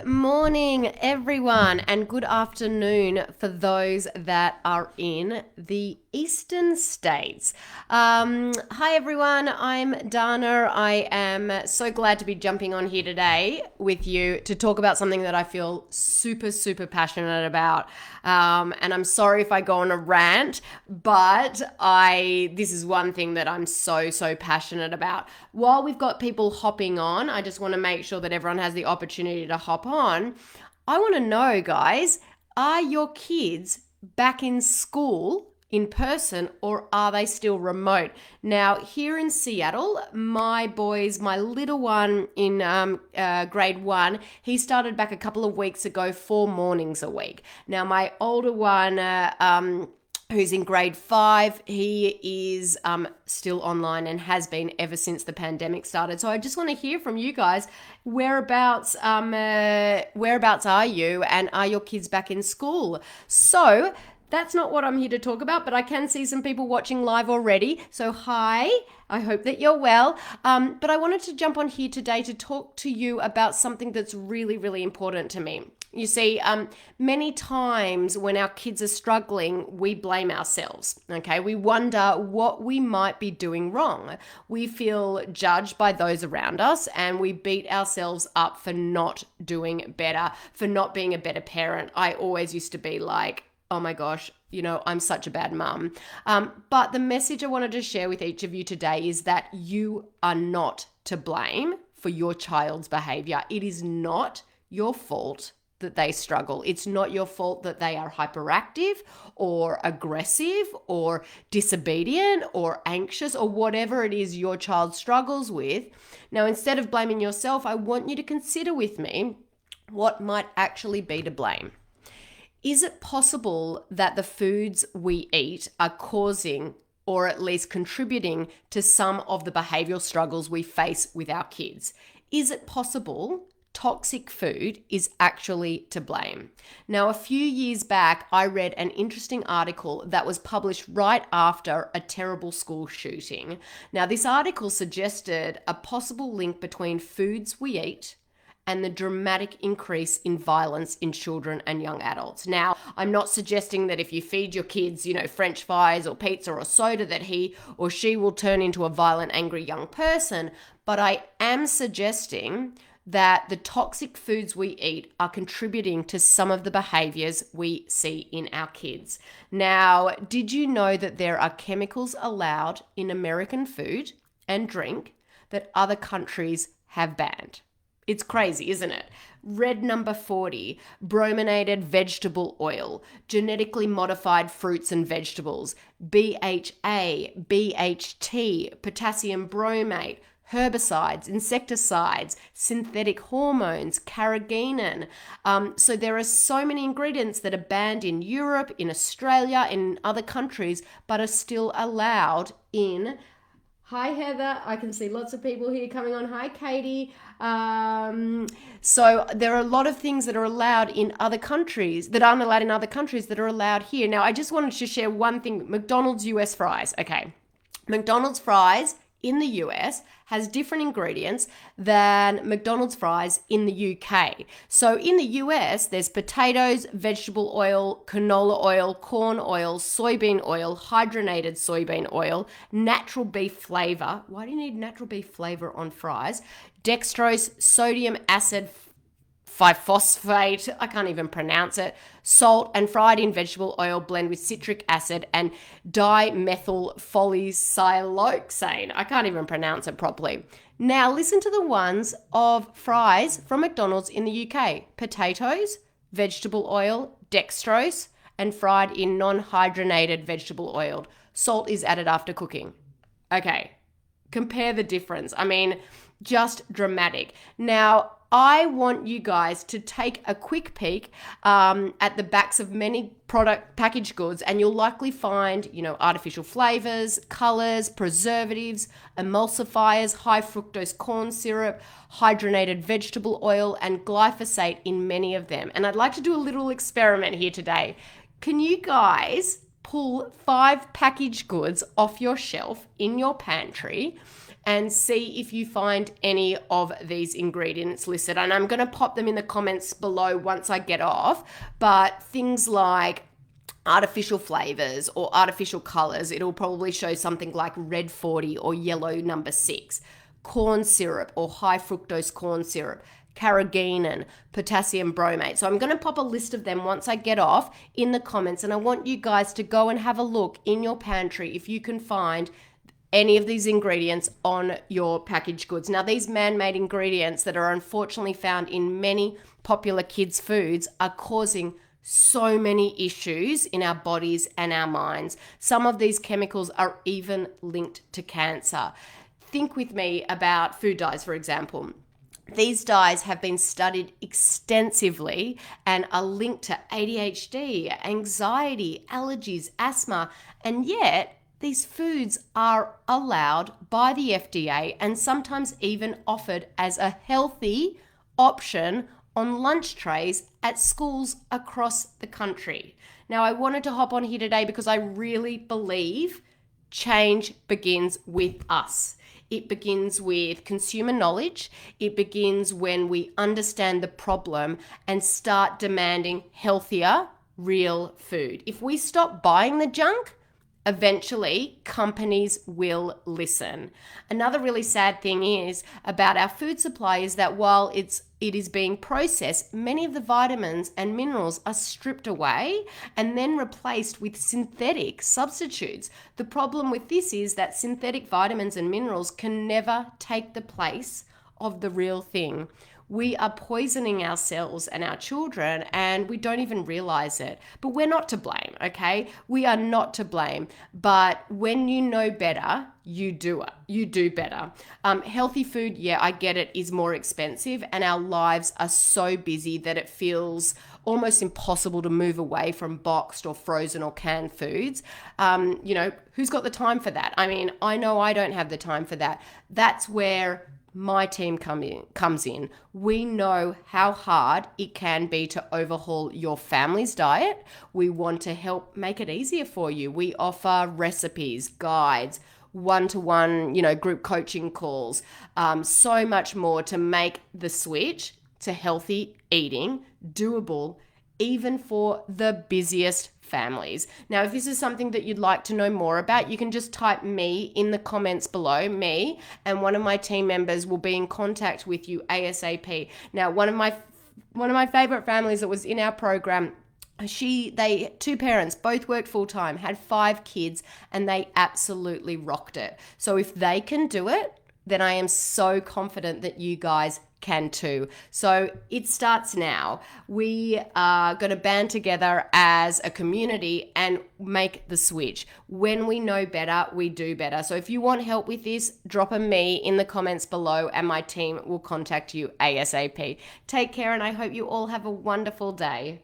morning, everyone, and good afternoon for those that are in the eastern states. Hi, everyone. I'm Dana. I am so glad to be jumping on here today with you to talk about something that I feel super passionate about. And I'm sorry if I go on a rant, but this is one thing that I'm so passionate about. While we've got people hopping on, I just want to make sure that everyone has the opportunity to hop on. I want to know, guys, are your kids back in school in person or are they still remote? Now, here in Seattle, my little one in grade 1, he started back a couple of weeks ago, 4 mornings a week. Now, my older one, who's in grade 5, he is still online and has been ever since the pandemic started. So I just want to hear from you guys, whereabouts are you, and are your kids back in school? So that's not what I'm here to talk about, but I can see some people watching live already. So hi, I hope that you're well. But I wanted to jump on here today to talk to you about something that's really important to me. You see, many times when our kids are struggling, we blame ourselves, okay? We wonder what we might be doing wrong. We feel judged by those around us and we beat ourselves up for not doing better, for not being a better parent. I always used to be like, oh my gosh, I'm such a bad mum. But the message I wanted to share with each of you today is that you are not to blame for your child's behavior. It is not your fault that they struggle. It's not your fault that they are hyperactive or aggressive or disobedient or anxious or whatever it is your child struggles with. Now, instead of blaming yourself, I want you to consider with me what might actually be to blame. Is it possible that the foods we eat are causing or at least contributing to some of the behavioral struggles we face with our kids? Is it possible toxic food is actually to blame? Now, a few years back, I read an interesting article that was published right after a terrible school shooting. Now, this article suggested a possible link between foods we eat and the dramatic increase in violence in children and young adults. Now, I'm not suggesting that if you feed your kids, French fries or pizza or soda, that he or she will turn into a violent, angry young person, but I am suggesting that the toxic foods we eat are contributing to some of the behaviors we see in our kids. Now, did you know that there are chemicals allowed in American food and drink that other countries have banned? It's crazy, isn't it? Red number 40, brominated vegetable oil, genetically modified fruits and vegetables, BHA, BHT, potassium bromate, herbicides, insecticides, synthetic hormones, carrageenan. So there are so many ingredients that are banned in Europe, in Australia, in other countries, but are still allowed in. Hi, Heather. I can see lots of people here coming on. Hi, Katie. So there are a lot of things that are allowed in other countries that aren't allowed in other countries that are allowed here. Now, I just wanted to share one thing. McDonald's US fries. Okay. McDonald's fries in the US has different ingredients than McDonald's fries in the UK. So in the US, there's potatoes, vegetable oil, canola oil, corn oil, soybean oil, hydrogenated soybean oil, natural beef flavor. Why do you need natural beef flavor on fries? Dextrose, sodium acid 5-phosphate, I can't even pronounce it, salt, and fried in vegetable oil blend with citric acid and dimethylfolisiloxane. I can't even pronounce it properly. Now listen to the ones of fries from McDonald's in the UK. Potatoes, vegetable oil, dextrose, and fried in non-hydrogenated vegetable oil. Salt is added after cooking. Okay, compare the difference. I mean, just dramatic. Now, I want you guys to take a quick peek at the backs of many product packaged goods, and you'll likely find, artificial flavors, colors, preservatives, emulsifiers, high fructose corn syrup, hydrogenated vegetable oil, and glyphosate in many of them. And I'd like to do a little experiment here today. Can you guys pull 5 packaged goods off your shelf in your pantry and see if you find any of these ingredients listed. And I'm going to pop them in the comments below once I get off. But things like artificial flavors or artificial colors, it'll probably show something like red 40 or yellow number 6. Corn syrup or high fructose corn syrup, carrageenan, potassium bromate. So I'm going to pop a list of them once I get off in the comments, and I want you guys to go and have a look in your pantry if you can find any of these ingredients on your packaged goods. Now, these man-made ingredients that are unfortunately found in many popular kids' foods are causing so many issues in our bodies and our minds. Some of these chemicals are even linked to cancer. Think with me about food dyes, for example. These dyes have been studied extensively and are linked to ADHD, anxiety, allergies, asthma, and yet these foods are allowed by the FDA and sometimes even offered as a healthy option on lunch trays at schools across the country. Now, I wanted to hop on here today because I really believe change begins with us. It begins with consumer knowledge. It begins when we understand the problem and start demanding healthier, real food. If we stop buying the junk, eventually companies will listen. Another really sad thing is about our food supply is that while it is being processed, many of the vitamins and minerals are stripped away and then replaced with synthetic substitutes. The problem with this is that synthetic vitamins and minerals can never take the place of the real thing. We are poisoning ourselves and our children, and we don't even realize it. But we're not to blame, okay? We are not to blame. But when you know better, you do it. You do better. Healthy food, yeah, I get it, is more expensive, and our lives are so busy that it feels almost impossible to move away from boxed or frozen or canned foods. Who's got the time for that? I mean, I know I don't have the time for that. That's where my team comes in. We know how hard it can be to overhaul your family's diet. We want to help make it easier for you. We offer recipes, guides, one-to-one, group coaching calls, so much more to make the switch to healthy eating doable, even for the busiest families. Now, if this is something that you'd like to know more about, you can just type me in the comments below, me, and one of my team members will be in contact with you ASAP. Now, one of my favorite families that was in our program, two parents both worked full time, had 5 kids, and they absolutely rocked it. So if they can do it, then I am so confident that you guys can too. So it starts now. We are going to band together as a community and make the switch. When we know better, we do better. So if you want help with this, drop a me in the comments below and my team will contact you ASAP. Take care, and I hope you all have a wonderful day.